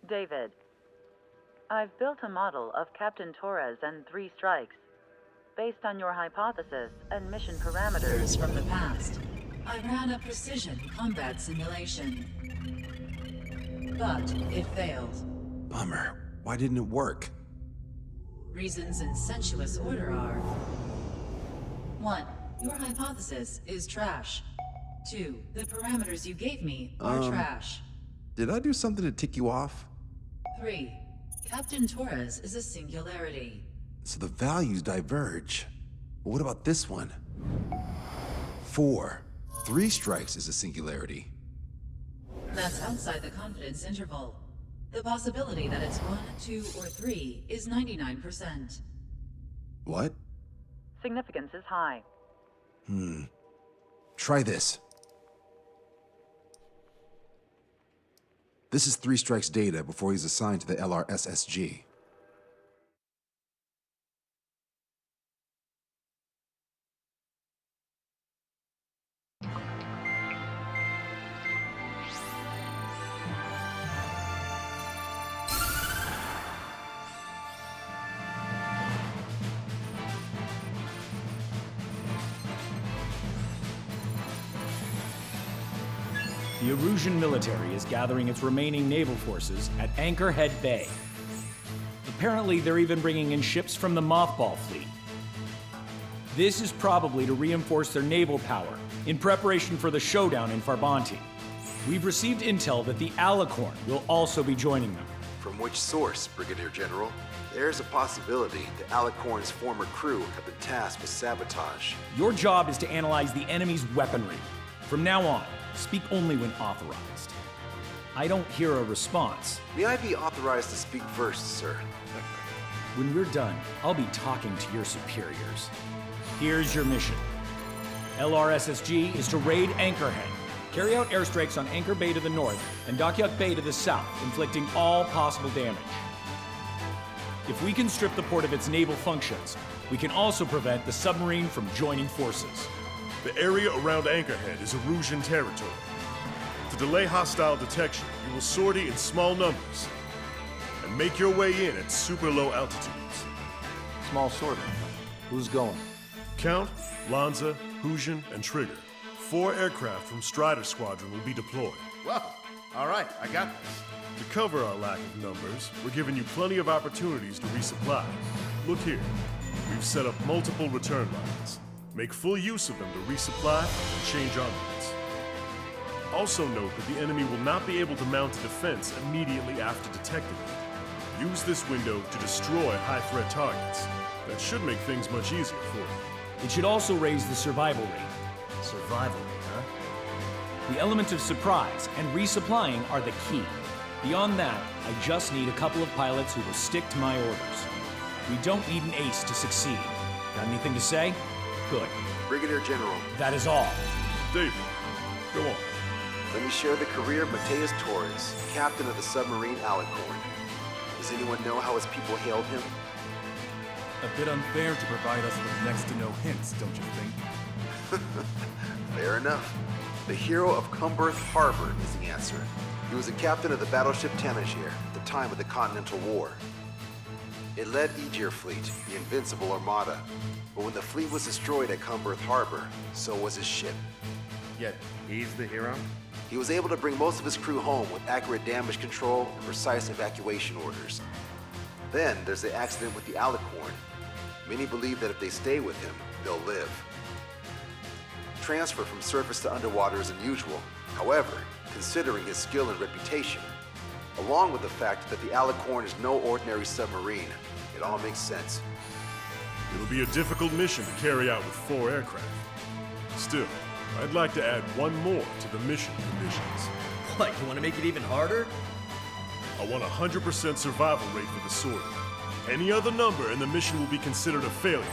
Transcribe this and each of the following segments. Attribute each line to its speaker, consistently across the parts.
Speaker 1: David, I've built a model of Captain Torres and 3 strikes. Based on your hypothesis and mission parameters
Speaker 2: from the past, I ran a precision combat simulation. But it failed.
Speaker 3: Bummer. Why didn't it work?
Speaker 2: Reasons in sensuous order are: 1. Your hypothesis is trash. 2. The parameters you gave me are trash.
Speaker 3: Did I do something to tick you off?
Speaker 2: 3. Captain Torres is a singularity.
Speaker 3: So the values diverge. But what about this one? 4. 3 strikes is a singularity.
Speaker 2: That's outside the confidence interval. The possibility that it's 1, 2, or 3 is 99%.
Speaker 3: What?
Speaker 1: significance is high.
Speaker 3: Try this. This is 3 Strike's data before he's assigned to the LRSSG.
Speaker 4: The Erusian military is gathering its remaining naval forces at Anchorhead Bay. Apparently, they're even bringing in ships from the Mothball fleet. This is probably to reinforce their naval power in preparation for the showdown in Farbanti. We've received intel that the Alicorn will also be joining them.
Speaker 3: From which source, Brigadier General? There's a possibility the Alicorn's former crew have been tasked with sabotage.
Speaker 4: Your job is to analyze the enemy's weaponry. From now on, speak only when authorized. I don't hear a response.
Speaker 3: May I be authorized to speak first, sir?
Speaker 4: When we're done, I'll be talking to your superiors. Here's your mission. LRSSG is to raid Anchorhead, carry out airstrikes on Anchor Bay to the north and Dockyuk Bay to the south, inflicting all possible damage. If we can strip the port of its naval functions, we can also prevent the submarine from joining forces.
Speaker 5: The area around Anchorhead is Erusian territory. To delay hostile detection, you will sortie in small numbers and make your way in at super low altitudes.
Speaker 6: Small sortie. Who's going?
Speaker 5: Count, Lanza, Hujan, and Trigger. 4 aircraft from Strider Squadron will be deployed.
Speaker 6: Well, all right, I got this.
Speaker 5: To cover our lack of numbers, we're giving you plenty of opportunities to resupply. Look here, we've set up multiple return lines. Make full use of them to resupply and change armaments. Also note that the enemy will not be able to mount a defense immediately after detecting them. Use this window to destroy high-threat targets. That should make things much easier for you.
Speaker 4: It should also raise the survival rate.
Speaker 6: Survival rate, huh?
Speaker 4: The element of surprise and resupplying are the key. Beyond that, I just need a couple of pilots who will stick to my orders. We don't need an ace to succeed. Got anything to say? Good.
Speaker 3: Brigadier General,
Speaker 4: That is all.
Speaker 5: David, go on.
Speaker 3: let me share the career of Mateus Torres, captain of the submarine Alicorn. Does anyone know how his people hailed him?
Speaker 7: A bit unfair to provide us with next to no hints, don't you think?
Speaker 3: Fair enough. The hero of Cumberth Harbor is the answer. He was a captain of the battleship Tanager at the time of the Continental War. It led Aegir Fleet, the Invincible Armada. But when the fleet was destroyed at Cumberth Harbor, so was his ship.
Speaker 6: Yet, he's the hero?
Speaker 3: He was able to bring most of his crew home with accurate damage control and precise evacuation orders. Then there's the accident with the Alicorn. Many believe that if they stay with him, they'll live. Transfer from surface to underwater is unusual. However, considering his skill and reputation, along with the fact that the Alicorn is no ordinary submarine, it all makes sense.
Speaker 5: It'll be a difficult mission to carry out with 4 aircraft. Still, I'd like to add one more to the mission conditions.
Speaker 8: What, you want to make it even harder?
Speaker 5: I want a 100% survival rate for the sortie. Any other number and the mission will be considered a failure.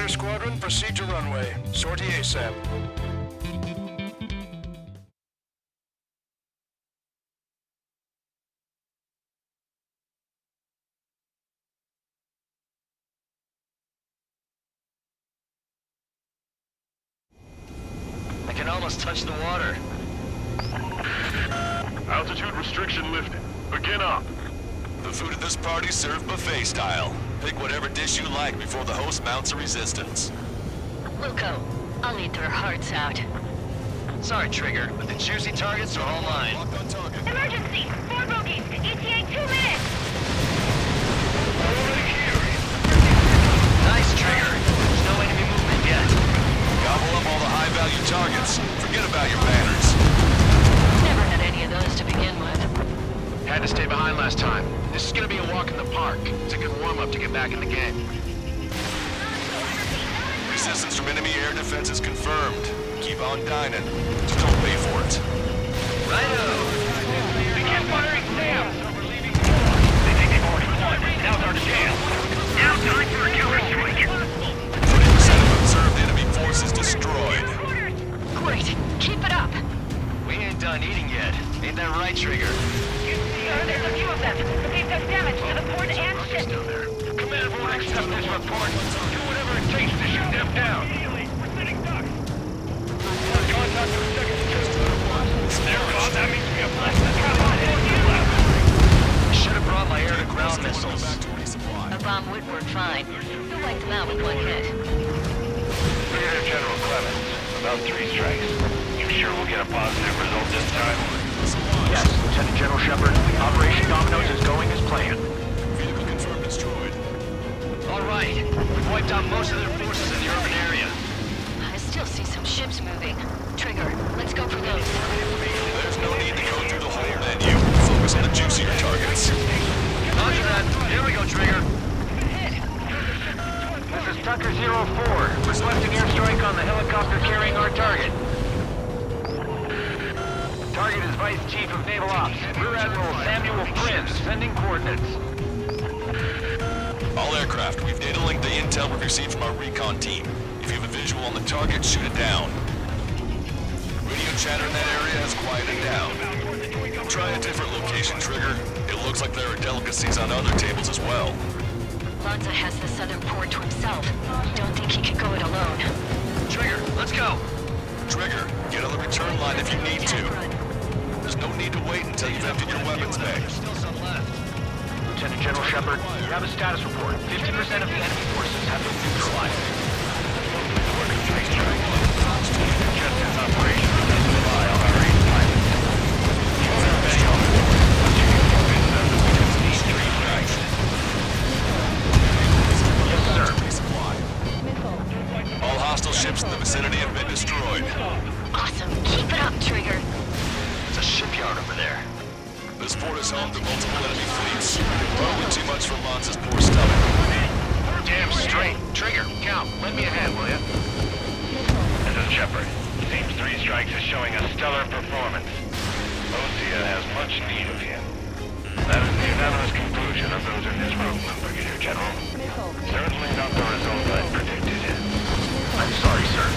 Speaker 9: Air Squadron, proceed to runway. Sortie ASAP.
Speaker 8: I can almost touch the water.
Speaker 5: Altitude restriction lifted. Begin up.
Speaker 10: The food at this party's served buffet style. Pick whatever dish you like before the host mounts a resistance.
Speaker 11: Luco, I'll need their hearts out.
Speaker 8: Sorry, Trigger, but the juicy targets are all mine.
Speaker 10: Lock on target.
Speaker 11: Emergency! 4 bogeys! ETA 2 minutes!
Speaker 8: Nice, Trigger. There's no enemy movement yet.
Speaker 10: Gobble up all the high-value targets. Forget about your banners.
Speaker 11: Never had any of those to begin with.
Speaker 9: Had to stay behind last time. This is gonna be a walk in the park. It's a good warm-up to get back in the game.
Speaker 10: Resistance from enemy air defenses confirmed. Keep on dining. Just don't pay for it.
Speaker 8: Righto!
Speaker 9: Begin firing Sam! They think they've already won. Now's our chance. Now time for a killer strike.
Speaker 10: 20% of observed enemy forces destroyed.
Speaker 11: Great! Keep it up!
Speaker 8: We ain't done eating yet. Ain't that right, Trigger?
Speaker 11: Sir, there's a few of them. They've done damage to the port and ship.
Speaker 9: Command won't accept this report. Do whatever it takes to shoot them down. We're sending ducks. Contact with the second squad. There, that means we have less than half
Speaker 8: I should have brought my air-to-ground missiles.
Speaker 11: A bomb would work fine. You'll wipe them out with one hit.
Speaker 9: Brigadier General Clemens, about 3 strikes. You sure we'll get a positive result this time? Yes, Lieutenant General Shepard. Operation Dominoes is going as planned.
Speaker 10: Vehicle confirmed destroyed.
Speaker 8: All right. We've wiped out most of their forces in the urban area.
Speaker 11: I still see some ships moving. Trigger, let's go for those.
Speaker 10: There's no need to go through the whole menu. Focus on the juicier targets.
Speaker 8: Roger that. Here we go, Trigger.
Speaker 9: This is Tucker 04, requesting airstrike on the helicopter carrying our target. Target is Vice Chief of Naval Ops, Rear Admiral Samuel Prince, sending coordinates.
Speaker 10: All aircraft, we've data linked the intel we've received from our recon team. If you have a visual on the target, shoot it down. Radio chatter in that area has quieted down. Try a different location, Trigger. It looks like there are delicacies on other tables as well.
Speaker 11: Lanza has the southern port to himself. Don't think he can go it alone.
Speaker 8: Trigger, let's go.
Speaker 10: Trigger, get on the return line if you need to. There's no need to wait until you've emptied your weapons bag.
Speaker 8: There's still some left.
Speaker 9: Lieutenant General Shepard, you have a status report. 50% of the enemy forces have been neutralized. Just as operation identify on our aid pilot. Survey on board. Once you can convince them that we just need 3 strikes. Yes, sir.
Speaker 10: All hostile ships in the vicinity have been destroyed.
Speaker 11: Awesome. Keep it up, Trigger.
Speaker 8: It's a shipyard over there.
Speaker 10: This port is home to multiple enemy fleets. Probably too much for Lanza's poor stomach.
Speaker 9: Damn straight. Trigger, count. Lend me a hand, will you? This is Shepard. Seems 3 strikes is showing a stellar performance. Osea has much need of him. That is the unanimous conclusion of those in this room, Brigadier General. Certainly not the result I predicted. I'm sorry, sir.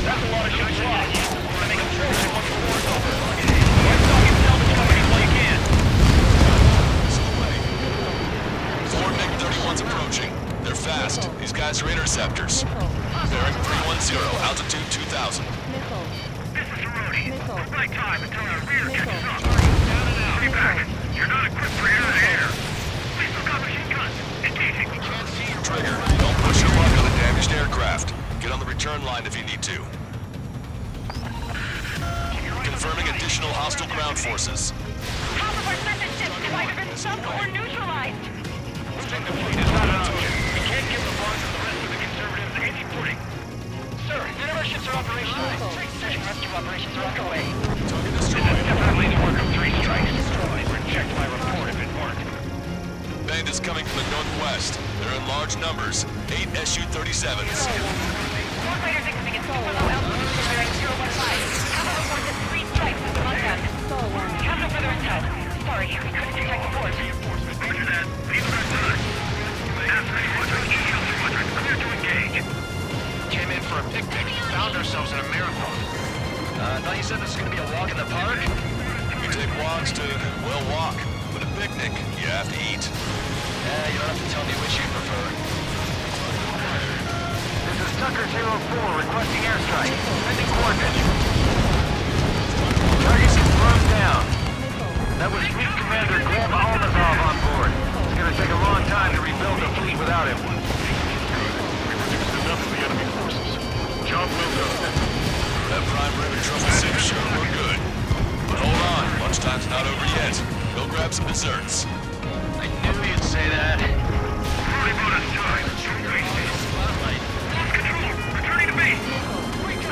Speaker 9: That's a lot of shots lost. We're gonna make a trip once the war's over. Let's talk and salvage companies while you can.
Speaker 10: Ford MiG-31's approaching. They're fast. These guys are interceptors. Bearing 310, altitude 2000.
Speaker 9: This is Rody. Right time until our rear catches up. Down and out. Stay back. You're not equipped for air-to-air. Please look out machine guns. Engaging.
Speaker 10: Trigger, don't push your luck on a damaged aircraft. Get on the return line if you need to. Confirming additional hostile ground forces.
Speaker 11: Half of our surface ships have either been sunk or neutralized.
Speaker 9: Moving the fleet is not an option. We can't give the bonds to the rest of the conservatives any footing. Sir, none of our ships are operationalized. Search and rescue operations are underway. This is definitely the work of 3 strikes. Reject my report if it weren't.
Speaker 10: Bandits coming from the northwest. They're in large numbers. 8 Su-37s.
Speaker 11: More fighters experiencing below altitude bearing 015. Have a report that 3 strikes with the Mustang. Have no further intel. Sorry, we couldn't detect the port.
Speaker 9: Roger that. Leave it at that. Ask anyone to Eagle Squadron. Clear to engage.
Speaker 8: thought you said this was gonna be a walk in the park?
Speaker 10: We take walks to, well, walk. But a picnic, you have to eat.
Speaker 8: You don't have to tell me which you prefer. This is Tucker 04 requesting airstrike. Sending coordinates. Target's confirmed down. That was Fleet Commander Gleb Almazov on board. It's gonna take a long time to rebuild the fleet without him.
Speaker 5: We reduced enough of the enemy forces. Job well done.
Speaker 10: That prime ribbon truffle soup sure were good. But hold on, lunchtime's not over yet. Go grab some desserts.
Speaker 8: I knew you'd say that.
Speaker 9: Already about us time. Don't waste it.
Speaker 8: Spotlight.
Speaker 9: Lost control. Returning to base.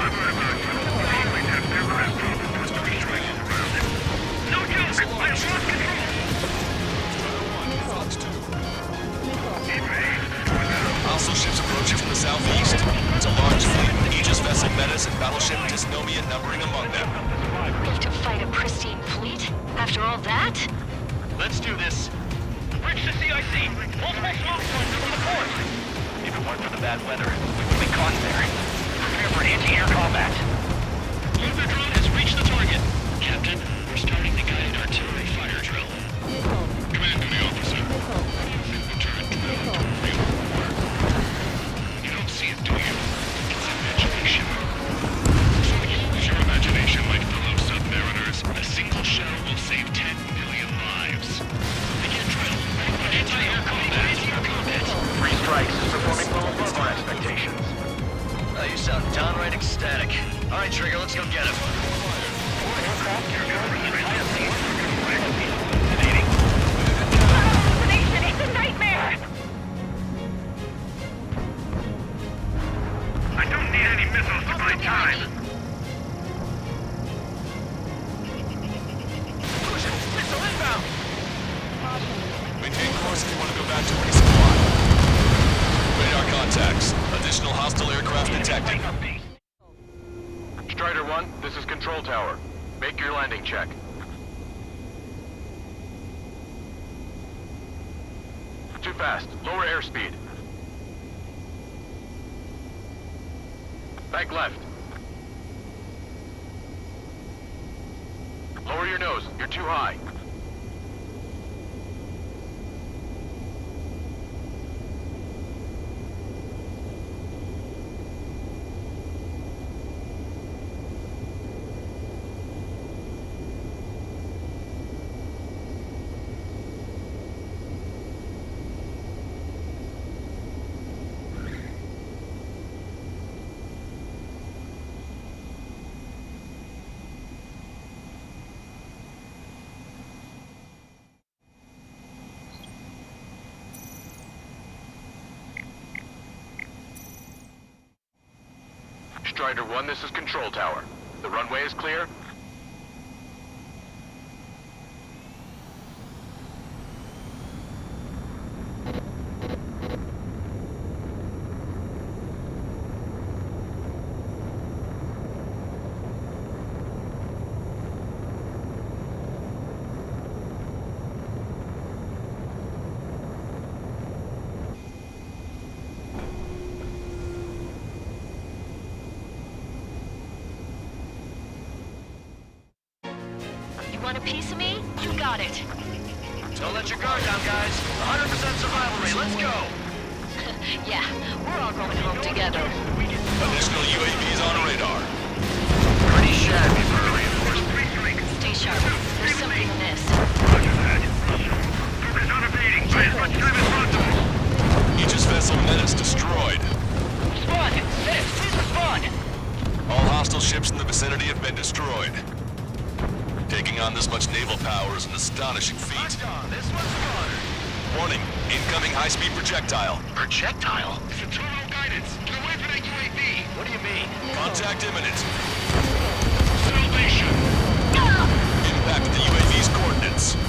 Speaker 9: I've heard about you. Always have terrorist problems with three strikes around it. No joke. I lost control.
Speaker 10: Hostile ships approaching from the southeast. It's a large fleet with Aegis vessel Metis and battleship Dysnomia numbering among them.
Speaker 11: We have to fight a pristine fleet? After all that?
Speaker 8: Let's do this.
Speaker 9: Reach the CIC. Multiple smoke points over the port.
Speaker 8: If it weren't for the bad weather, we would be caught there. Prepare for anti-air combat.
Speaker 9: User drone has reached the target. Captain, we're starting the guided artillery fire drill. Command to the officer. Turret drill. You don't see it, do you? It's imagination. So use your imagination, my fellow submariners. A single shell will save 10 million lives. Begin drill. Anti-air combat. Anti-air combat.
Speaker 8: Three strikes is performing well above our expectations. You sound downright ecstatic. All right, Trigger, let's go get him.
Speaker 11: Hallucination! It's a nightmare!
Speaker 9: I don't need any missiles to buy time.
Speaker 8: Missile inbound!
Speaker 10: Maintain course if you want to go back to resupply. Radar contacts. Additional hostile aircraft detected.
Speaker 9: Strider 1, this is Control Tower. Make your landing check. Too fast. Lower airspeed. Back left. Lower your nose. You're too high. Strider 1, this is Control Tower. The runway is clear?
Speaker 11: Want a piece of me? You got it.
Speaker 8: Don't let your guard down, guys. 100% survival rate. Let's go.
Speaker 11: Yeah, we're all going home together.
Speaker 10: Additional UAVs on radar.
Speaker 8: Pretty shabby for a reinforcement.
Speaker 11: Stay sharp. There's something amiss.
Speaker 9: Roger that. Focus on evading. Buy as much time as possible.
Speaker 10: Aegis vessel Metis destroyed.
Speaker 8: Spawn! Metis, please respond!
Speaker 10: All hostile ships in the vicinity have been destroyed. Taking on this much naval power is an astonishing feat.
Speaker 8: This one's water.
Speaker 10: Warning, incoming high-speed projectile.
Speaker 8: Projectile?
Speaker 9: It's a terminal guidance. Get away from that UAV.
Speaker 8: What do you mean?
Speaker 10: Contact imminent.
Speaker 9: Salvation.
Speaker 10: Impact at the UAV's coordinates.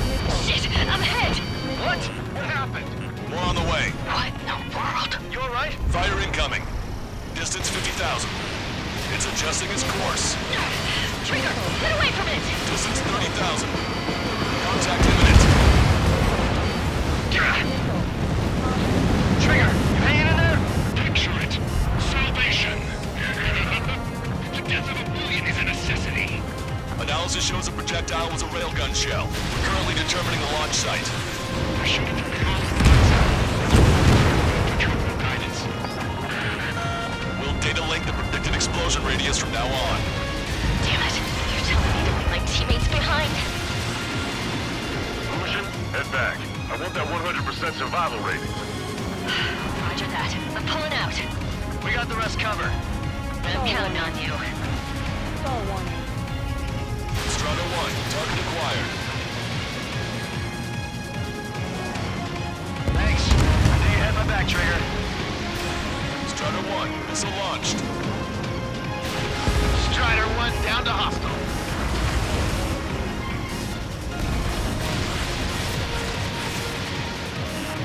Speaker 11: Shit, I'm hit.
Speaker 8: What? What happened?
Speaker 10: More on the way.
Speaker 11: What in the world?
Speaker 8: You alright?
Speaker 10: Fire incoming. Distance 50,000. It's adjusting its course.
Speaker 11: Trigger, get away from it.
Speaker 10: Distance 30,000. Contact imminent.
Speaker 8: Trigger, you hanging in there?
Speaker 9: Picture it. Salvation. The death of a billion is in a
Speaker 10: Analysis shows the projectile was a railgun shell. We're currently determining the launch site.
Speaker 9: They're shooting from the north. Control guidance.
Speaker 10: We'll data link the predicted explosion radius from now on.
Speaker 11: Damn it. You're telling me to leave my teammates behind?
Speaker 9: Motion, head back. I want that 100% survival rating.
Speaker 11: Roger that. I'm pulling out.
Speaker 8: We got the rest covered.
Speaker 11: I'm counting on you.
Speaker 10: Strata 1, target acquired.
Speaker 8: Thanks. I knew you had my back, Trigger.
Speaker 10: Strata 1, missile launched.
Speaker 8: Strider 1 down to hostile.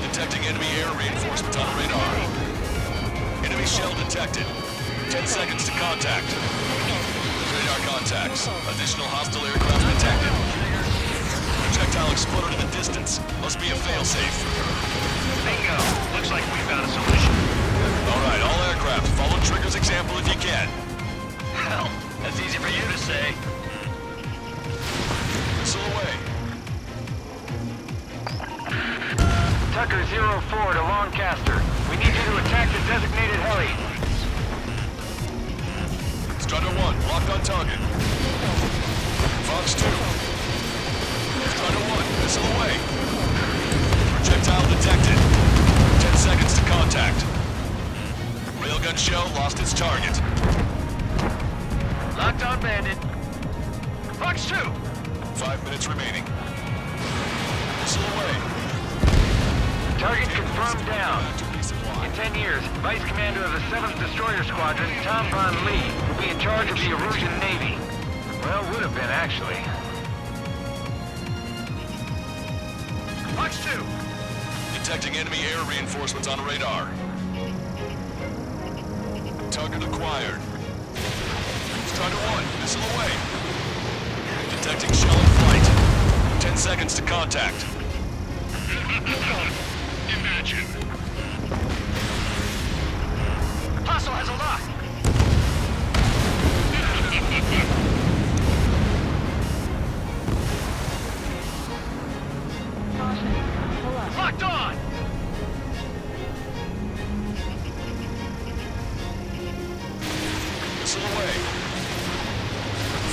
Speaker 10: Detecting enemy air reinforcements on radar. Enemy shell detected. 10 seconds to contact. Radar contacts. Additional hostile aircraft detected. Projectile exploded in the distance. Must be a failsafe.
Speaker 8: Bingo. Looks like we found a solution.
Speaker 10: Alright, all aircraft, follow Trigger's example if you can.
Speaker 8: Hell, that's easy for you to say.
Speaker 10: Missile away.
Speaker 8: Tucker 04 to Lancaster. We need you to attack the designated heli.
Speaker 10: Strata 1, locked on target. Fox 2. Strata 1, missile away. Projectile detected. 10 seconds to contact. Railgun shell lost its target.
Speaker 8: Locked on Bandit. Fox 2.
Speaker 10: 5 minutes remaining. Missile away.
Speaker 8: Target confirmed down. In 10 years, Vice Commander of the 7th Destroyer Squadron, Tom Von Lee, will be in charge of the Erusian Navy. Well, would have been, actually. Fox 2.
Speaker 10: Detecting enemy air reinforcements on radar. Target acquired. Strata 1, missile away. Detecting shell in flight. 10 seconds to contact.
Speaker 9: Imagine.
Speaker 8: Hostile has a lock. Locked on.
Speaker 10: Missile away.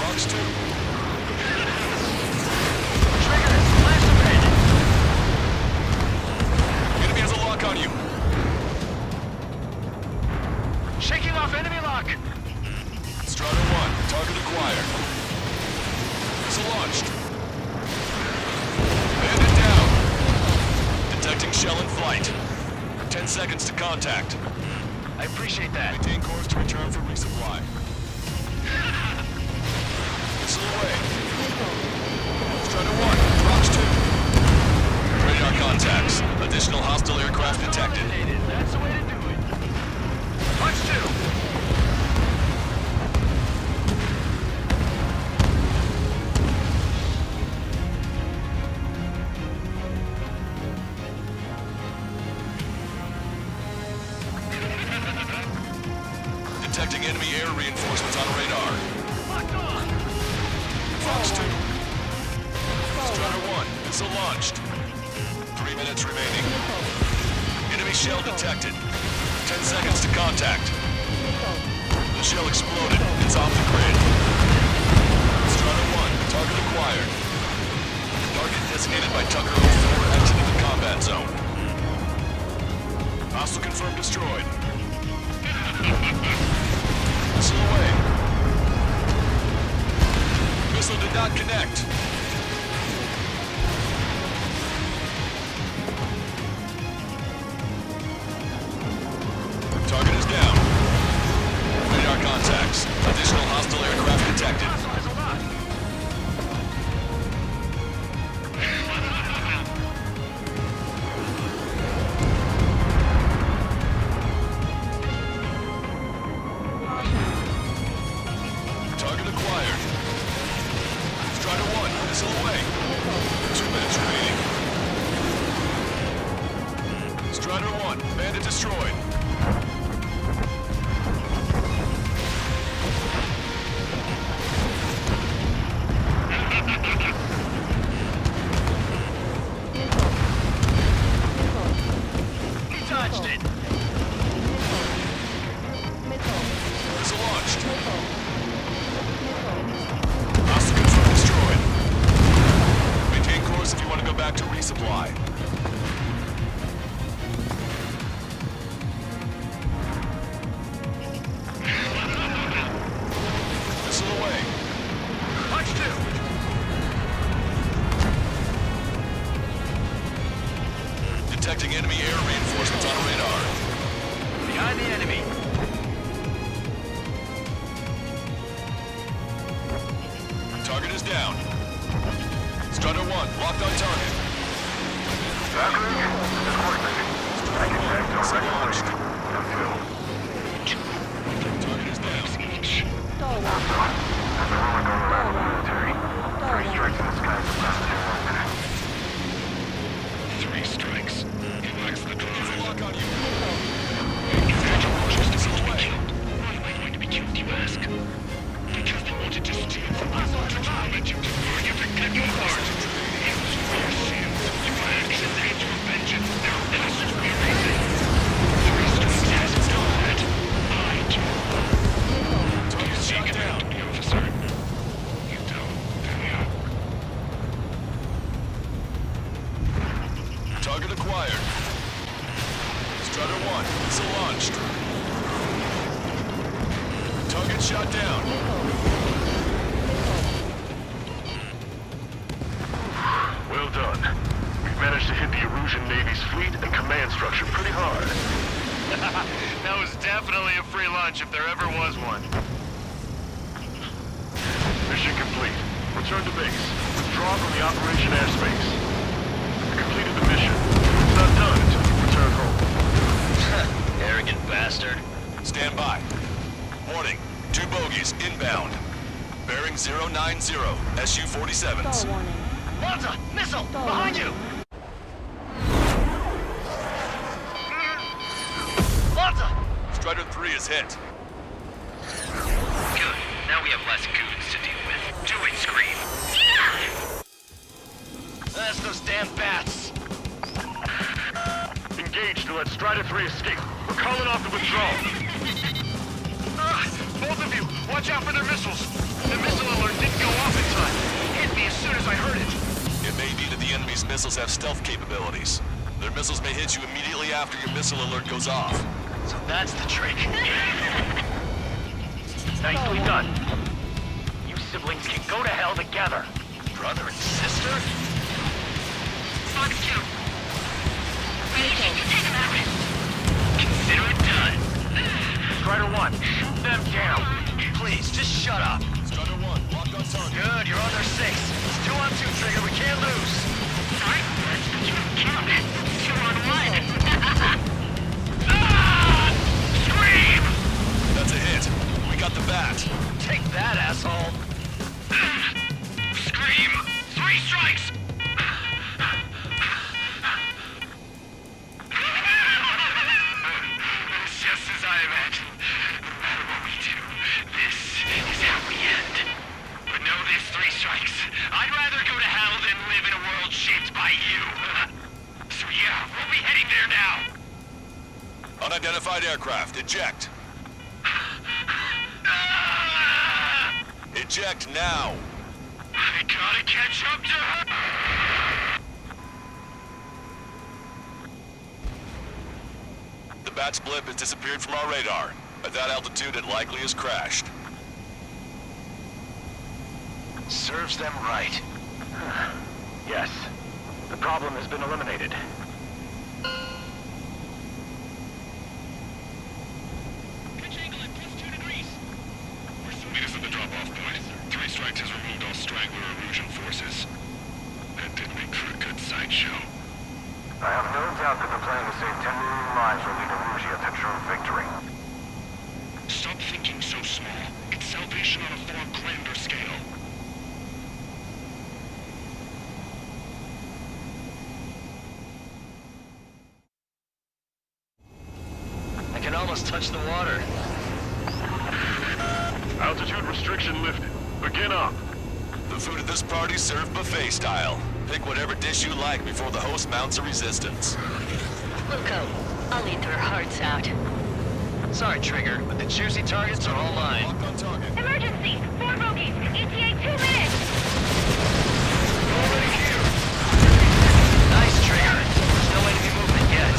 Speaker 10: Fox 2.
Speaker 8: Trigger, blast the bandit.
Speaker 10: Enemy has a lock on you.
Speaker 8: Shaking off enemy lock.
Speaker 10: Strata 1, target acquired. Missile launched. Bandit down. Detecting shell in flight. 10 seconds to contact.
Speaker 8: I appreciate that.
Speaker 10: Maintain course to return for resupply. Missile away. Strata 1, Fox 2. Radar contacts. Additional hostile aircraft detected.
Speaker 8: That's the way to do it. Fox 2.
Speaker 10: Detecting enemy air reinforcements on radar.
Speaker 8: Locked on.
Speaker 10: Fox 2. Strata 1, missile launched. 3 minutes remaining. Enemy shell detected. 10 seconds to contact. The shell exploded. It's off the grid. Strata 1, target acquired. Target designated by Tucker 04 exiting the combat zone. Hostile confirmed destroyed. Missile away. Missile did not connect. Target is down. Radar contacts. Additional hostile aircraft detected.
Speaker 8: Hostile has a lock.
Speaker 10: Target acquired. Strata 1, missile away. 2 minutes remaining. Strider 1, bandit destroyed. Detecting enemy air reinforcements on radar.
Speaker 8: Behind the enemy.
Speaker 10: Target is down. Strutter 1, locked on target. Missile launched. Target is down.
Speaker 9: Three strikes. He lacks the drive.
Speaker 10: Lock on you.
Speaker 9: Infantry forces deserve to be killed. Why am I going to be killed, you ask? Because they wanted to steal from us to torment you, before you forget your heart. It was for your sins, your actions, and your vengeance. There has to be a reason. Three strikes hasn't done that. I do. You seek it out, the officer. You don't, do you?
Speaker 10: Target acquired. Strutter 1, missile launched. Target shot down.
Speaker 5: Well done. We've managed to hit the Erusian Navy's fleet and command structure pretty hard.
Speaker 9: That was definitely a free lunch if there ever was one.
Speaker 5: Mission complete. Return to base. Withdraw from the Operation Airspace. You completed the mission. It's not done until you return home.
Speaker 9: Arrogant bastard.
Speaker 10: Stand by. Warning, 2 bogies inbound. Bearing 090, Su-47s.
Speaker 8: Malta! Missile! Behind you! Malta!
Speaker 10: Strider 3 is hit.
Speaker 8: Good. Now we have less goons to deal with. Do it, Scream. That's those damn bats.
Speaker 5: Engage to let Strider 3 escape. We're calling off the withdrawal.
Speaker 8: Both of you, watch out for their missiles. The missile alert didn't go off in time. It hit me as soon as I heard it.
Speaker 10: It may be that the enemy's missiles have stealth capabilities. Their missiles may hit you immediately after your missile alert goes off.
Speaker 8: So that's the trick. Nicely done. You siblings can go to hell together. Brother and sister? Fox 2. Take him out. Consider it done. Strider 1, shoot them down. Please, just shut up.
Speaker 10: Strider 1, locked on target.
Speaker 8: Good, you're on their 6. It's 2 on 2, Trigger. We can't lose. Sorry? You count. 2 on 1. Scream!
Speaker 10: That's a hit. We got the bat.
Speaker 8: Take that, asshole. Scream! 3 strikes! Just as I imagined. No matter what we do, this is how we end. But know this, 3 strikes. I'd rather go to hell than live in a world shaped by you. So yeah, we'll be heading there now.
Speaker 10: Unidentified aircraft, eject. Eject now.
Speaker 8: I gotta catch up to her.
Speaker 10: The bat's blip has disappeared from our radar. At that altitude, it likely has crashed.
Speaker 8: Serves them right. Yes. The problem has been eliminated. Pitch angle at +2 degrees.
Speaker 9: Meet us at the drop-off point. 3 strikes has removed all straggler Erusian forces. That did make for a good sideshow.
Speaker 5: I have no doubt that the plan to save 10 million lives will lead Erusia to true victory.
Speaker 9: Stop thinking so small. It's salvation on a far grander scale.
Speaker 8: I can almost touch the water.
Speaker 5: Altitude restriction lifted. Begin up.
Speaker 10: The food at this party served buffet style. Pick whatever dish you like before the host mounts a resistance.
Speaker 11: Luco, I'll eat their hearts out.
Speaker 8: Sorry, Trigger, but the juicy targets are all mine.
Speaker 10: Locked on target.
Speaker 11: Emergency! 4 bogies! ETA 2 minutes!
Speaker 8: Already here. Nice, Trigger. There's no enemy movement yet.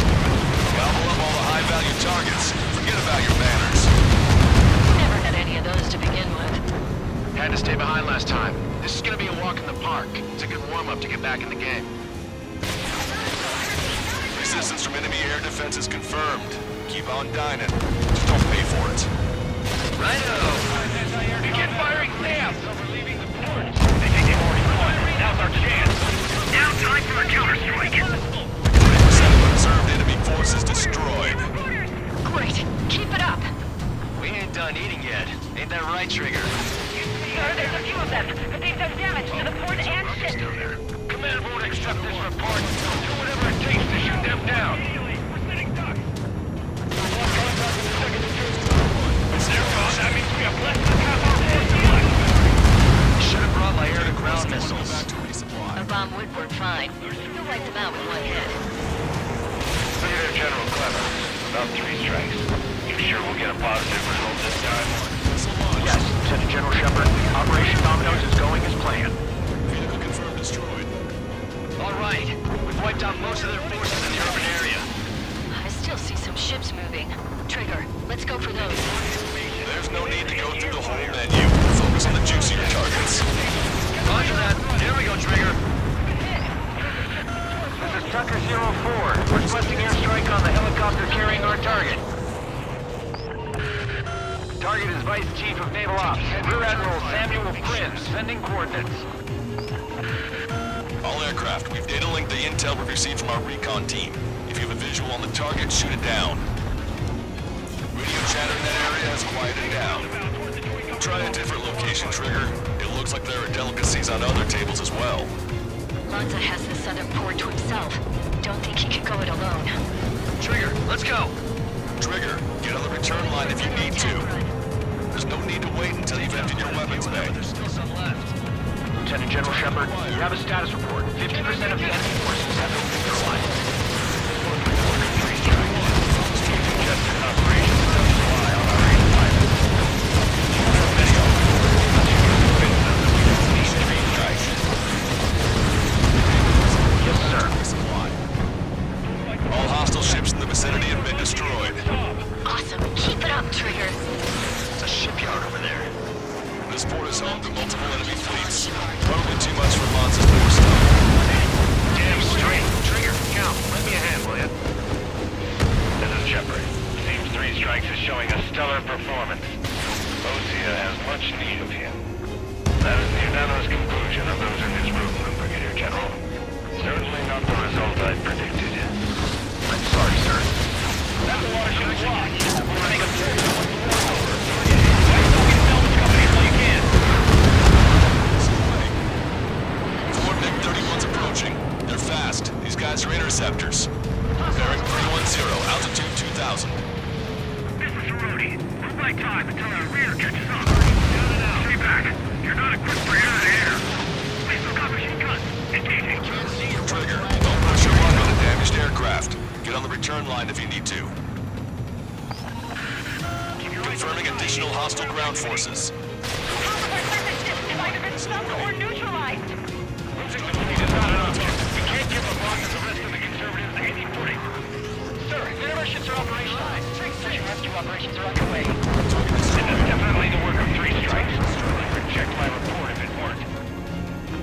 Speaker 10: Gobble up all the high-value targets. Forget about your banners.
Speaker 11: Never had any of those to begin with.
Speaker 8: Had to stay behind last time. This is gonna be a walk in the park. It's a good warm-up to get back in the game.
Speaker 10: Assistance from enemy air defenses confirmed. Keep on dining. Just don't pay for it.
Speaker 8: Righto! Begin firing SAMs over leaving the port. They think they've already won. Now's our chance. Now time for a counterstrike.
Speaker 10: 40% of observed enemy forces destroyed.
Speaker 11: Great. Keep it up.
Speaker 8: We ain't done eating yet. Ain't that right, Trigger?
Speaker 11: Sir, there's a few of them, but they've done damage to the port and ship.
Speaker 8: Command won't accept this report. Do whatever it takes to shoot them down. We're sitting ducks. There goes. That means we have less than half our forces left.
Speaker 12: Should have brought my air-to-ground missiles.
Speaker 11: A bomb would work fine. You'll wipe them out with one hit.
Speaker 9: Brigadier General Clever, about 3 strikes. You sure we'll get a positive result this time?
Speaker 8: Yes, Lieutenant General Shepard. Operation Dominoes is going as planned.
Speaker 10: Vehicle confirmed destroyed.
Speaker 12: All right. We've wiped out most of their forces in the urban area.
Speaker 11: I still see some ships moving. Trigger, let's go for those.
Speaker 10: There's no need to go through the whole menu. Focus on the juicier targets.
Speaker 12: Roger that. Here we go, Trigger.
Speaker 8: This is Tucker 04, requesting airstrike on the helicopter carrying our target. Target is Vice Chief of Naval Ops, Rear Admiral Samuel Prinz, sending coordinates.
Speaker 10: All aircraft, we've data linked the intel we've received from our recon team. If you have a visual on the target, shoot it down. Radio chatter in that area has quieted down. Try a different location, Trigger. It looks like there are delicacies on other tables as well.
Speaker 11: Lanza has the southern port to himself. Don't think he can go it alone.
Speaker 12: Trigger, let's go.
Speaker 10: Trigger, get on the return line if you need to. There's no need to wait until you've emptied your weapons bay.
Speaker 12: There's still some left.
Speaker 8: Lieutenant General Shepard, you have a status report. 50% of the enemy forces have been neutralized.
Speaker 9: Suggested operations don't fly on our 85. Video.
Speaker 8: Yes, sir.
Speaker 10: All hostile ships in the vicinity have been destroyed.
Speaker 11: Awesome. Keep it up, Trigger.
Speaker 12: It's a shipyard over there.
Speaker 10: This port is home to multiple enemy fleets. Probably too much for Lanza's force.
Speaker 9: Damn straight. Trigger, count. Lend me a hand, will ya? This is Shepard. Seems 3 strikes is showing a stellar performance. Osea has much need of him. That is the unanimous conclusion of those in his room, Brigadier General. Certainly not the result I predicted.
Speaker 8: I'm sorry, sir.
Speaker 9: That watership is locked. We're running a series of what's the war over.
Speaker 10: Ford MiG-31's approaching. They're fast. These guys are interceptors. Bearing 310, altitude 2000.
Speaker 9: This is Cerrone. Hold my time until our rear catches up. Stay back. You're not equipped for air-to-air. Please look out machine guns. Engaging.
Speaker 10: Trigger, don't push your luck on a damaged aircraft. Get on the return line if you need to. Confirming additional hostile ground forces.
Speaker 11: Half of our surface ships have either been sunk or neutralized.
Speaker 9: Losing the fleet is not enough. We can't give the boss and the rest of the conservatives any footing.
Speaker 11: Sir, none of our ships are operational. Search and rescue operations are underway.
Speaker 9: This is definitely the work of 3 strikes. I reject my report if it weren't.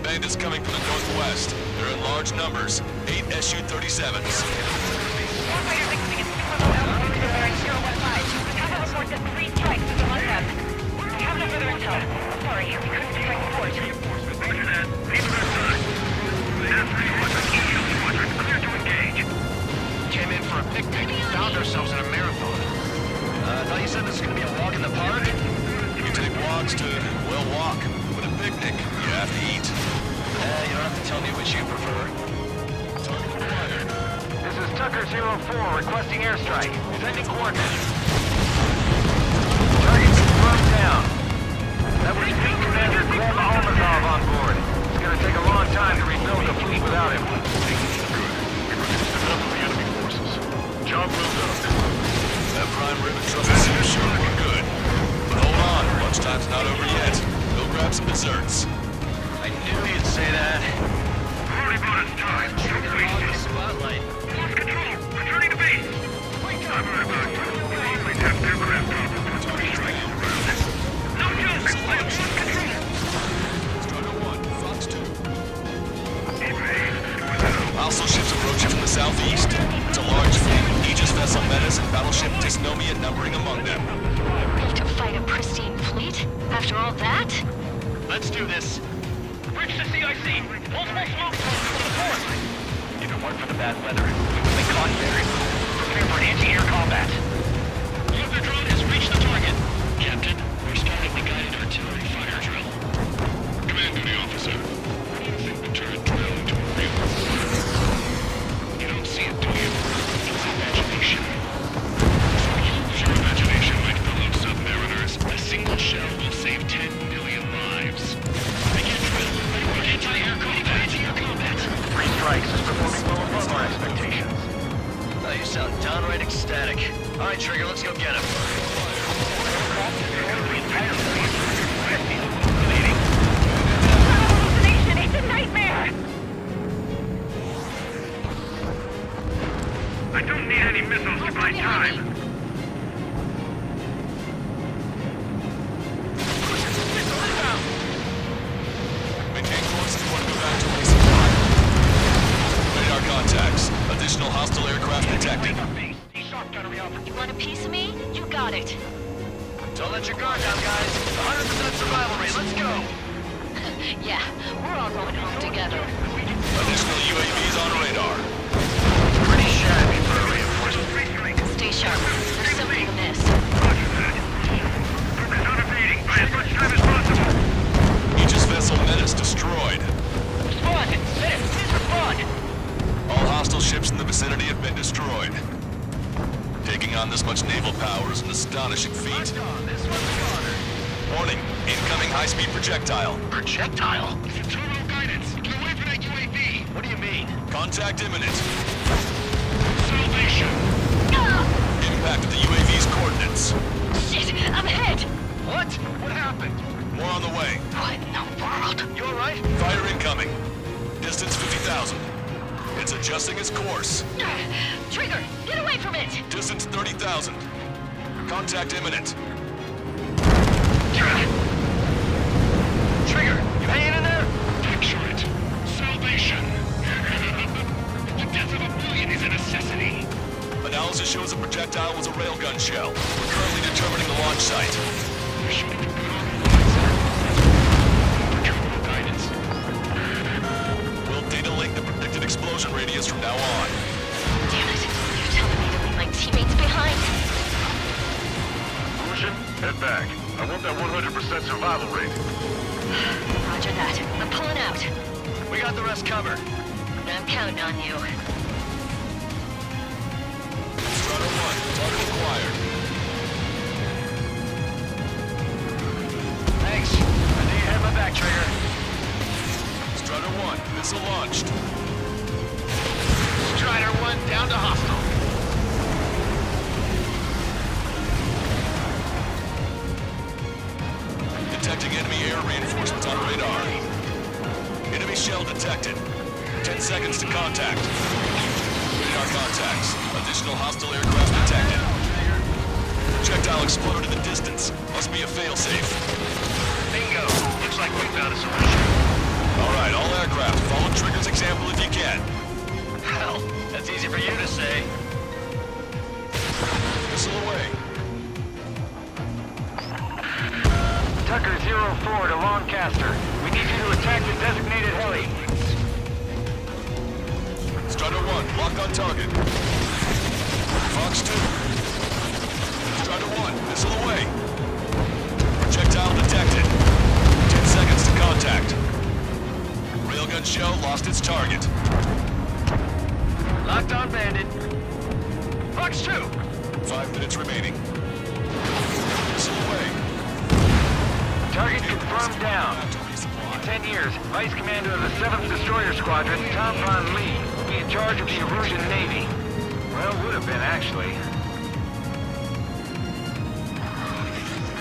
Speaker 10: Bandits coming from the northwest. They're in large numbers. 8 Su-37s.
Speaker 11: Warfighter 6 begins super low altitude bearing 015. Have a report that 3 strikes is among them. We have no further intel. Sorry, we couldn't strike the port.
Speaker 9: Roger that. Leave it outside. F-3 Squadron, E-Shield Squadron, clear to engage.
Speaker 12: Came in for a picnic. Found ourselves in a marathon. I thought you said this was going to be a walk in the park?
Speaker 10: You take walks to, well, walk. But a picnic, you have to eat.
Speaker 12: You don't have to tell me which you prefer.
Speaker 10: Target acquired.
Speaker 8: This is Tucker 04, requesting airstrike. Sending coordinates. Target confirmed down. That was Fleet Commander Gleb Almazov on board. It's gonna take a long time to rebuild the fleet without him.
Speaker 5: Good. We reduced enough of the enemy forces. Job well done.
Speaker 10: That prime rib and truffle soup sure were good. But hold on, lunchtime's not over yet. Go grab some desserts.
Speaker 12: I knew you'd say that.
Speaker 9: Already about its time. Don't waste
Speaker 12: On the
Speaker 9: it.
Speaker 12: spotlight.
Speaker 9: Lost control. Returning to base. I'm right about you. Only test aircraft off with 3 strikes around it. No joke. I have lost control.
Speaker 10: Strider 1, Fox 2.
Speaker 9: Evade.
Speaker 10: Hostile ships approaching from the southeast. It's a
Speaker 8: Bridge to CIC! Multiple smoke zones to the north! If it weren't for the bad weather, we would have been caught here. Prepare for anti-air combat. Luger drone has reached the target. Captain, we're starting the guided artillery fire drill. Command duty officer. What do you think the turret drill into a real fire? You don't see it, do you? It's imagination. So use your imagination like fellow submariners. A single shell will save 10 million lives. Begin drill. Anti-air combat. Anti-air combat. 3 strikes is performing well above our expectations.
Speaker 12: Oh, you sound downright ecstatic. All right, Trigger, let's go get him.
Speaker 11: Hallucination! It's a nightmare!
Speaker 8: I don't need any missiles to buy time.
Speaker 10: Maintain course if you want to go back to resupply. Radar contacts. Additional hostile aircraft detected.
Speaker 11: You want a piece of me? You got it.
Speaker 12: Don't let your guard down, guys. 100% survival rate. Let's go.
Speaker 11: Yeah, we're all going home together.
Speaker 10: Additional UAVs on radar.
Speaker 12: Pretty shabby for a reinforcement.
Speaker 11: Stay sharp. There's something amiss.
Speaker 8: Roger that. Focus on evading. Buy as much time as possible.
Speaker 10: Aegis vessel Menace destroyed.
Speaker 8: Respond! Menace, please respond!
Speaker 10: All hostile ships in the vicinity have been destroyed. Taking on this much naval power is an astonishing feat.
Speaker 12: This one's goner.
Speaker 10: Warning, incoming high-speed projectile.
Speaker 12: Projectile?
Speaker 8: Total guidance. Get away from that UAV.
Speaker 12: What do you mean?
Speaker 10: Contact imminent.
Speaker 8: Salvation.
Speaker 10: Impact at the UAV's coordinates.
Speaker 11: Shit, I'm hit!
Speaker 12: What? What happened?
Speaker 10: More on the way.
Speaker 11: What in the world?
Speaker 12: You all right?
Speaker 10: Fire incoming. Distance 50,000. It's adjusting its course.
Speaker 11: Trigger, get away from it!
Speaker 10: Distance 30,000. Contact imminent.
Speaker 12: Trigger, you hanging in there?
Speaker 8: Picture it. Salvation. The death of a million is a necessity.
Speaker 10: Analysis shows the projectile was a railgun shell. We're currently determining the launch site.
Speaker 8: We're shooting the Control guidance.
Speaker 10: We'll data link the predicted explosion radius from now on.
Speaker 11: Damn it, you're telling me to leave my teammates behind?
Speaker 8: Lucian, head back. I want that 100% survival rate.
Speaker 11: Roger that. I'm pulling out.
Speaker 12: We got the rest covered.
Speaker 11: I'm counting on you.
Speaker 10: Strata 1, target acquired.
Speaker 12: Thanks. I knew you had my back, Trigger.
Speaker 10: Strata 1, missile launched.
Speaker 12: Strider 1 down to hostile.
Speaker 10: Detecting enemy air reinforcements on radar. Enemy shell detected. 10 seconds to contact. Radar contacts. Additional hostile aircraft detected. Projectile exploded in the distance. Must be a failsafe.
Speaker 8: Bingo. Looks like we found a solution.
Speaker 10: Alright, all aircraft, follow Trigger's example if you can.
Speaker 12: Hell, that's easy for you to say.
Speaker 10: Missile away.
Speaker 8: Tucker 04 to Lancaster. We need you to attack the designated heli.
Speaker 10: Strider 1, lock on target. Fox 2. Strider 1, missile away. Projectile detected. 10 seconds to contact. Railgun shell lost its target.
Speaker 12: Locked on bandit. Fox 2.
Speaker 10: 5 minutes remaining. Missile away.
Speaker 8: Target confirmed down. In 10 years, Vice Commander of the 7th Destroyer Squadron, Tom Von Lee, will be in charge of the Erusian Navy. Well, would have been, actually.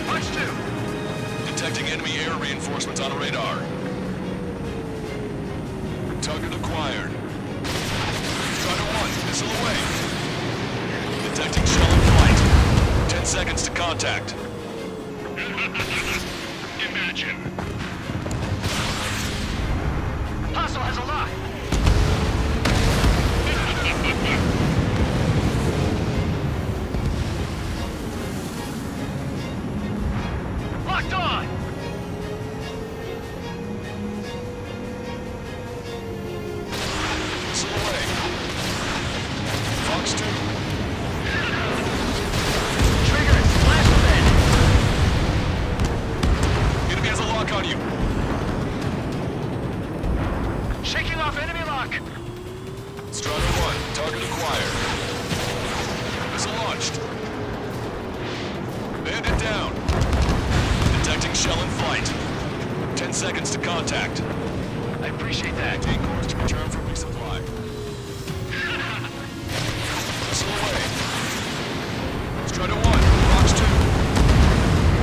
Speaker 12: Fox 2.
Speaker 10: Detecting enemy air reinforcements on radar. Target acquired. Strider 1, missile away. Detecting shell in flight. 10 seconds to contact.
Speaker 8: Imagine.
Speaker 12: Hostile has a lock. Locked on.
Speaker 10: Missile away. Fox 2.
Speaker 12: Trigger, flash event!
Speaker 10: Enemy has a lock on you.
Speaker 12: Shaking off enemy lock!
Speaker 10: Strider 1, target acquired. Missile launched. Bandit down. Detecting shell in flight. 10 seconds to contact.
Speaker 12: I appreciate that.
Speaker 10: Maintain course to return for resupply. Missile away. Strider 1, Fox 2.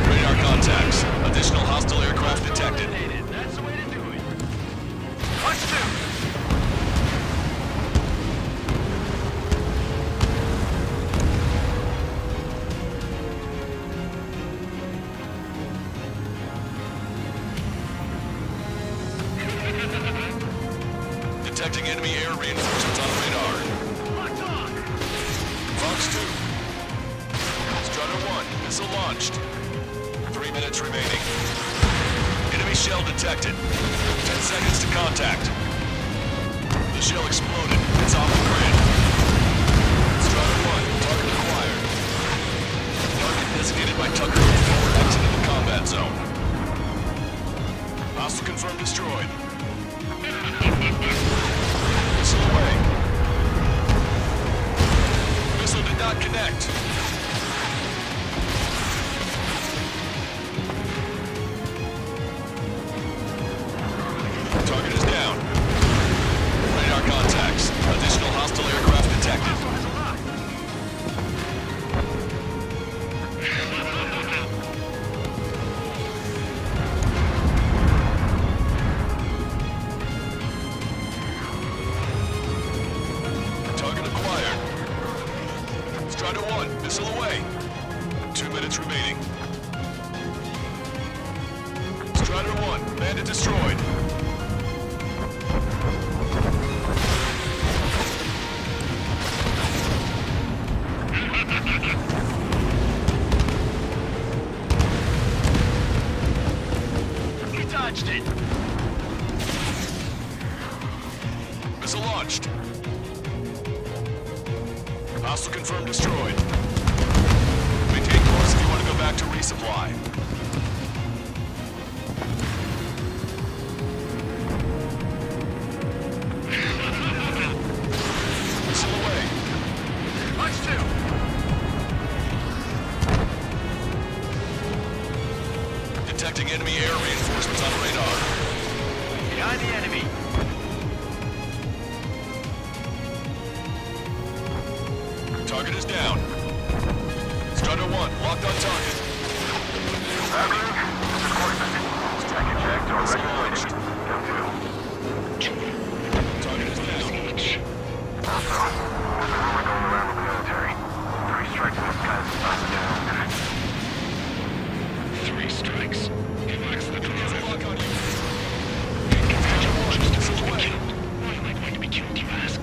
Speaker 10: Radar contacts. Additional hostile aircraft detected.
Speaker 12: That's the way to do it. Fox 2!
Speaker 10: Detecting enemy air reinforcements on radar.
Speaker 12: Locked on!
Speaker 10: Fox 2. Strider 1, missile launched. 3 minutes remaining. Enemy shell detected. 10 seconds to contact. The shell exploded. It's off the grid. Strider 1, target acquired. Target designated by Tucker before exiting the combat zone. Hostile confirmed destroyed. Missile away. Missile did not connect. Target is down. Radar contacts. Additional hostile aircraft detected. Target acquired. Strider 1, missile away. 2 minutes remaining. Strider 1, bandit destroyed.
Speaker 12: We dodged it!
Speaker 10: Missile launched. Hostile confirmed destroyed. Maintain course if you want to go back to resupply. Missile away.
Speaker 12: Fox 2!
Speaker 10: Detecting enemy air reinforcements on radar.
Speaker 12: Behind the enemy!
Speaker 10: Target is down. Strider 1, locked on target. Missile launched. Target is down.
Speaker 9: Three strikes. Relax the
Speaker 10: There's a lock on you.
Speaker 9: Missile away. Why am I going to be killed, you ask?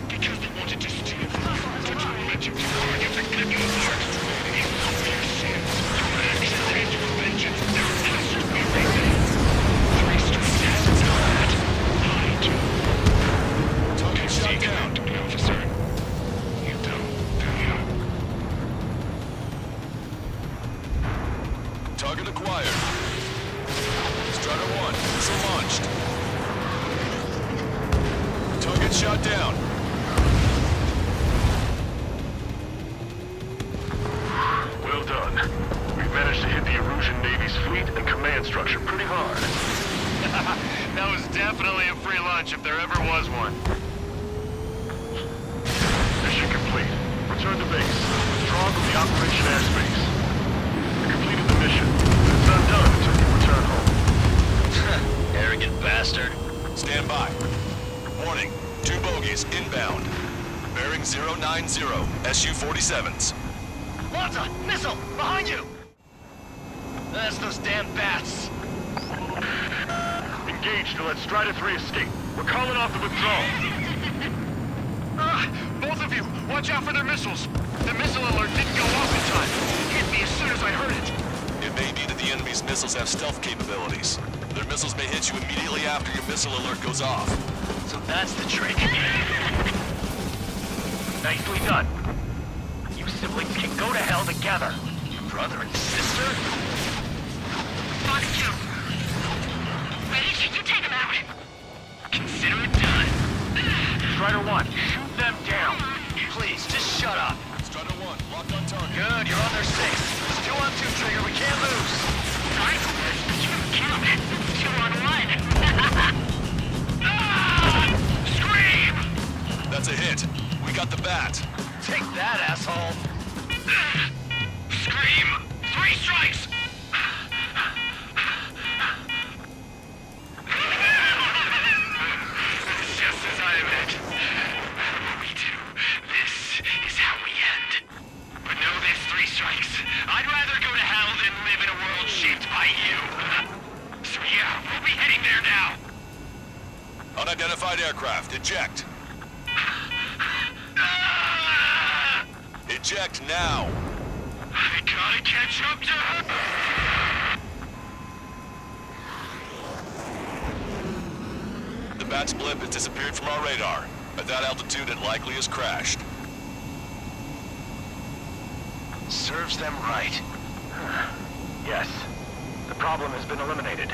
Speaker 9: Because they wanted to steal from you. To torment you, target to get your heart. It's all your sins, your actions, and your vengeance. Their answers be repaid. 3 strikes hasn't done that. I do.
Speaker 10: Target shot down.
Speaker 9: Officer. You don't, do you?
Speaker 10: Target acquired. Strider 1, missile launched. Target shot down.
Speaker 5: Well done. We've managed to hit the Erusian Navy's fleet and command structure pretty hard.
Speaker 12: That was definitely a free lunch if there ever was one.
Speaker 5: Mission complete. Return to base. Withdraw from the Operation airspace. You completed the mission. It's not done until you return home.
Speaker 12: Arrogant bastard.
Speaker 10: Stand by. Warning, 2 bogies inbound. Bearing 090, Su-47s.
Speaker 12: Lanza! Missile! Behind you! That's those damn bats.
Speaker 5: Engage to let Strider 3 escape. We're calling off the withdrawal.
Speaker 12: Both of you, watch out for their missiles. The missile alert didn't go off in time. Hit me as soon as I heard it.
Speaker 10: It may be that the enemy's missiles have stealth capabilities. Their missiles may hit you immediately after your missile alert goes off.
Speaker 12: So that's the trick.
Speaker 8: Nicely done. You siblings can go to hell together.
Speaker 12: Brother and sister?
Speaker 11: Fox 2. Ready? You take him out.
Speaker 12: Consider it done.
Speaker 8: Strider 1, shoot them down.
Speaker 12: Please, just shut up.
Speaker 10: Strider 1, locked on target.
Speaker 12: Good, you're on their 6. It's 2 on 2, Trigger. We can't lose.
Speaker 11: Sorry? You count. 2 on 1.
Speaker 12: Scream!
Speaker 10: That's a hit. We got the bat.
Speaker 12: Take that, asshole.
Speaker 11: Scream. 3 strikes.
Speaker 12: Just as I meant. We do. This is how we end. But know this, 3 strikes. I'd rather go to hell than live in a world shaped by you. So yeah, we'll be heading there now.
Speaker 10: Unidentified aircraft, eject. Eject now.
Speaker 12: I gotta catch up to her.
Speaker 10: The bat's blip has disappeared from our radar. At that altitude, it likely has crashed.
Speaker 12: Serves them right.
Speaker 8: Yes. The problem has been eliminated.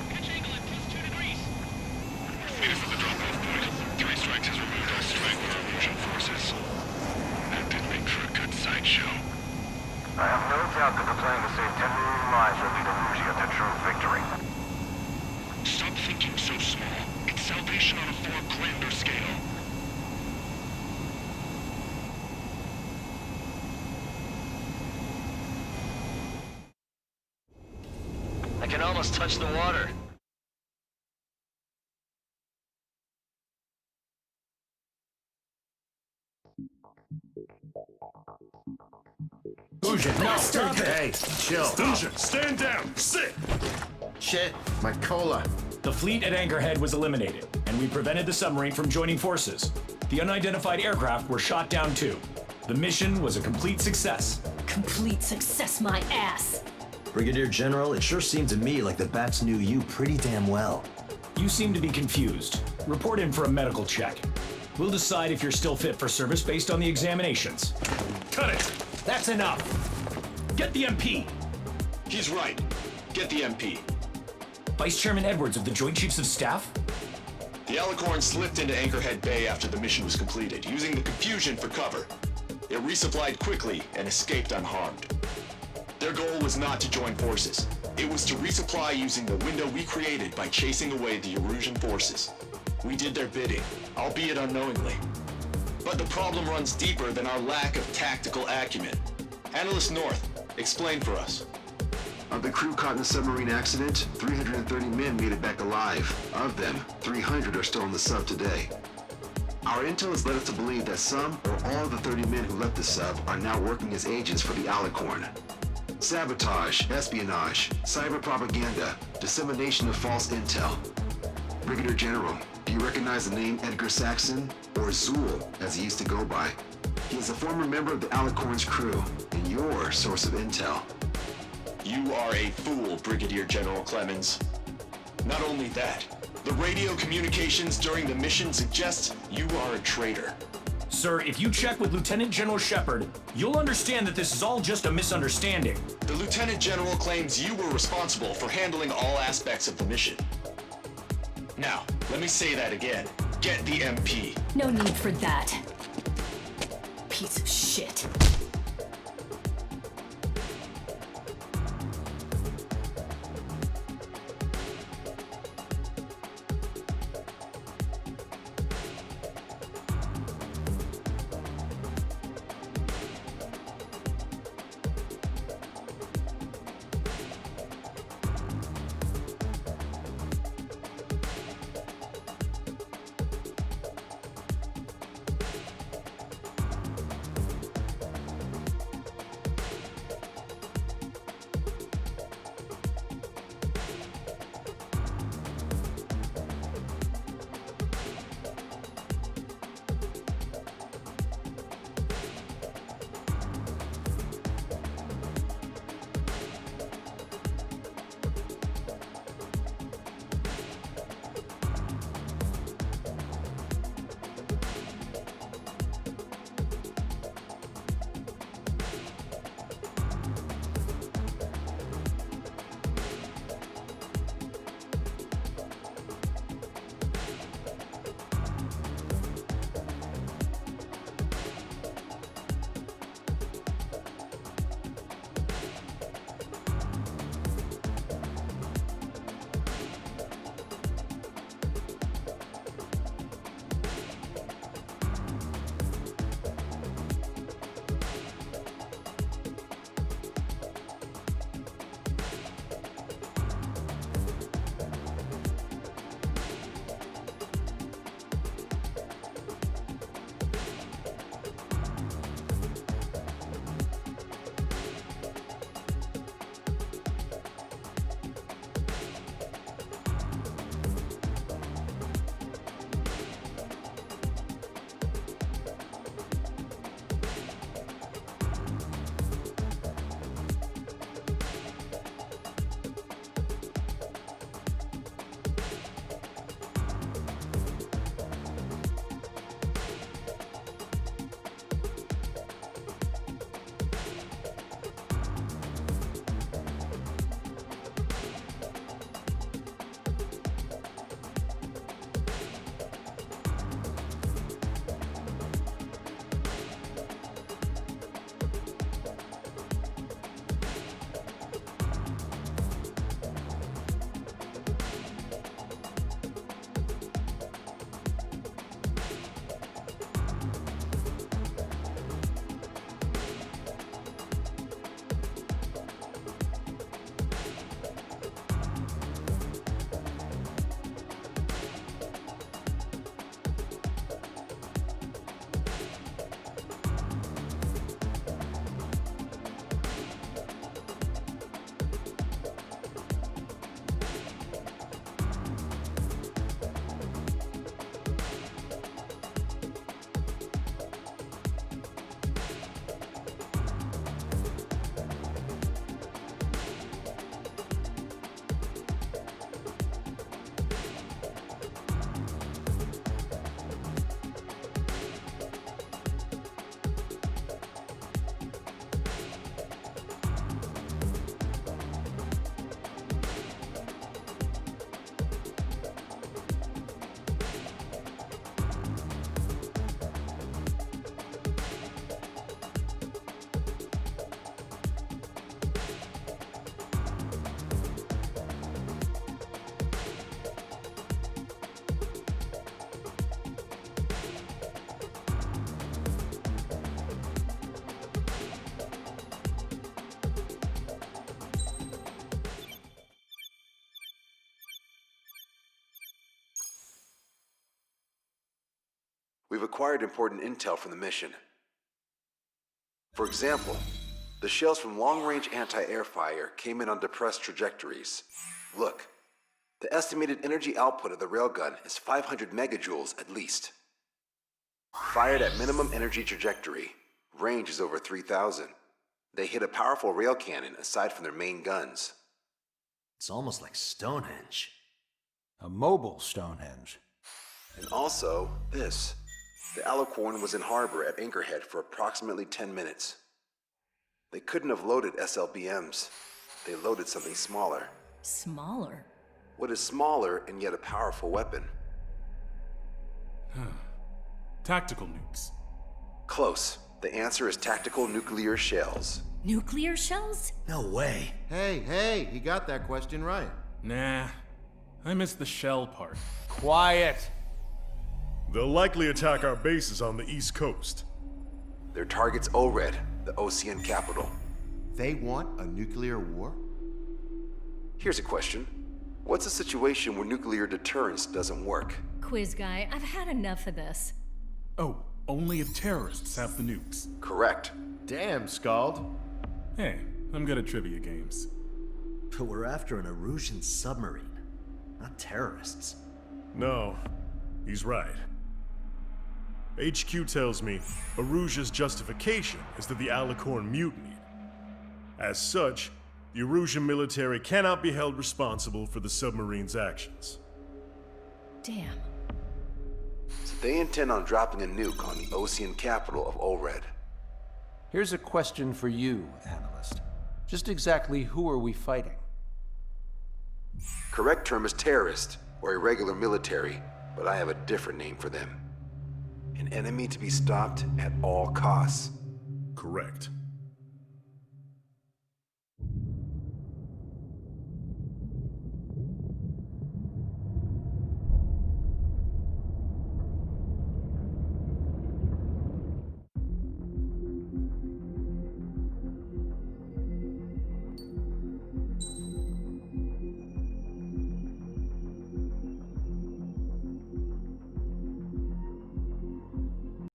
Speaker 12: Pitch angle at +2 degrees. Here's the drop-off point. 3 strikes has removed all strength for illusion forces. That did make for a good sideshow.
Speaker 9: I have no doubt that the plan to save 10 million lives will lead Illusia to true victory.
Speaker 12: Stop thinking so small. It's salvation on a far grander scale. I can almost touch the water.
Speaker 6: Hey, chill.
Speaker 5: Fusion, stand down! Sit!
Speaker 6: Shit, my cola.
Speaker 4: The fleet at Anchorhead was eliminated, and we prevented the submarine from joining forces. The unidentified aircraft were shot down too. The mission was a complete success.
Speaker 13: Complete success, my ass.
Speaker 14: Brigadier General, it sure seemed to me like the bats knew you pretty damn well.
Speaker 4: You seem to be confused. Report in for a medical check. We'll decide if you're still fit for service based on the examinations.
Speaker 5: Cut it!
Speaker 4: That's enough! Get the MP!
Speaker 10: He's right. Get the MP.
Speaker 4: Vice Chairman Edwards of the Joint Chiefs of Staff?
Speaker 10: The Alicorn slipped into Anchorhead Bay after the mission was completed, using the confusion for cover. It resupplied quickly and escaped unharmed. Their goal was not to join forces. It was to resupply using the window we created by chasing away the Erusian forces. We did their bidding, albeit unknowingly. But the problem runs deeper than our lack of tactical acumen. Analyst North, explain for us.
Speaker 3: Of the crew caught in the submarine accident, 330 men made it back alive. Of them, 300 are still in the sub today. Our intel has led us to believe that some or all of the 30 men who left the sub are now working as agents for the Alicorn. Sabotage, espionage, cyber propaganda, dissemination of false intel. Brigadier General, do you recognize the name Edgar Saxon, or Zool, as he used to go by? He is a former member of the Alicorn's crew, and your source of intel.
Speaker 10: You are a fool, Brigadier General Clemens. Not only that, the radio communications during the mission suggest you are a traitor.
Speaker 4: Sir, if you check with Lieutenant General Shepard, you'll understand that this is all just a misunderstanding.
Speaker 10: The Lieutenant General claims you were responsible for handling all aspects of the mission. Now, let me say that again. Get the MP.
Speaker 13: No need for that. Piece of shit.
Speaker 3: We've acquired important intel from the mission. For example, the shells from long-range anti-air fire came in on depressed trajectories. Look, the estimated energy output of the railgun is 500 megajoules at least. Fired at minimum energy trajectory, range is over 3,000. They hit a powerful rail cannon aside from their main guns.
Speaker 14: It's almost like Stonehenge.
Speaker 15: A mobile Stonehenge.
Speaker 3: And also, this. The Alicorn was in harbor at Anchorhead for approximately 10 minutes. They couldn't have loaded SLBMs. They loaded something smaller.
Speaker 13: Smaller?
Speaker 3: What is smaller and yet a powerful weapon?
Speaker 7: Tactical nukes.
Speaker 3: Close. The answer is tactical nuclear shells.
Speaker 13: Nuclear shells?
Speaker 14: No way.
Speaker 6: Hey, he got that question right.
Speaker 7: Nah, I missed the shell part.
Speaker 15: Quiet!
Speaker 5: They'll likely attack our bases on the East Coast.
Speaker 3: Their target's ORED, the Ocean capital.
Speaker 6: They want a nuclear war?
Speaker 3: Here's a question. What's a situation where nuclear deterrence doesn't work?
Speaker 13: Quiz guy, I've had enough of this.
Speaker 7: Oh, only if terrorists have the nukes.
Speaker 3: Correct.
Speaker 6: Damn, Scald.
Speaker 7: Hey, I'm good at trivia games.
Speaker 14: But we're after an Erusian submarine, not terrorists.
Speaker 5: No, he's right. HQ tells me Erusia's justification is that the Alicorn mutinied. As such, the Erusian military cannot be held responsible for the submarine's actions.
Speaker 13: Damn.
Speaker 3: So they intend on dropping a nuke on the Ocean capital of ORED.
Speaker 15: Here's a question for you, analyst. Just exactly who are we fighting?
Speaker 3: Correct term is terrorist, or irregular military, but I have a different name for them. An enemy to be stopped at all costs.
Speaker 5: Correct.